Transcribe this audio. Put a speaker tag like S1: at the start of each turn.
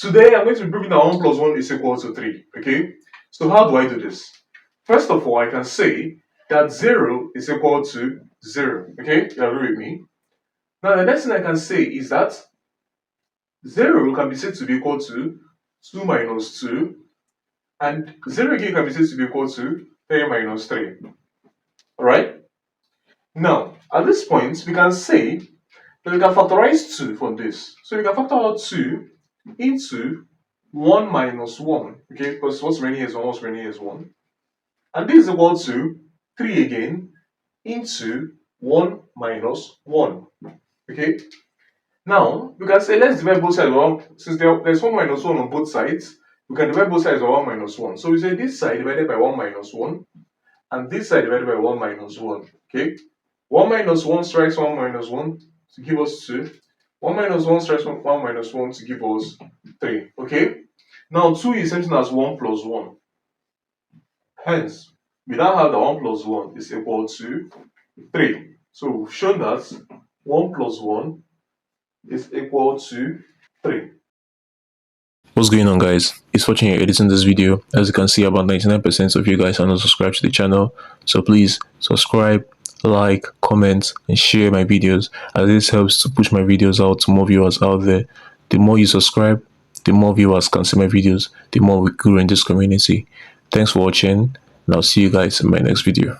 S1: Today I'm going to be proving that 1 plus 1 is equal to 3. Okay, so how do I do this? First of all, I can say that 0 is equal to 0. Okay, you agree with me? Now the next thing I can say is that 0 can be said to be equal to 2 minus 2, and 0 again can be said to be equal to 3 minus 3. Alright? Now, at this point, we can say that we can factorize 2 from this. So we can factor out 2 into 1 minus 1. Okay, because what's remaining here is 1, what's remaining here is 1. And this is equal to 3 again into 1 minus 1. Okay? Now, we can say let's divide both sides by 1. Since there's 1 minus 1 on both sides, we can divide both sides by 1 minus 1. So we say this side divided by 1 minus 1, and this side divided by 1 minus 1. Okay? 1 minus 1 strikes 1 minus 1 to give us 2. 1 minus 1 strikes 1 minus 1 to give us 3. Okay? Now 2 is something as 1 plus 1. Hence, we now have that 1 plus 1 is equal to 3. So we've shown that 1 plus 1 is equal to 3.
S2: What's going on, guys? It's Fortune here editing this video. As you can see, about 99% of you guys are not subscribed to the channel, so please subscribe, like, comment, and share my videos, as this helps to push my videos out to more viewers out there. The more you subscribe, the more viewers can see my videos, the more we grow in this community. Thanks for watching, and I'll see you guys in my next video.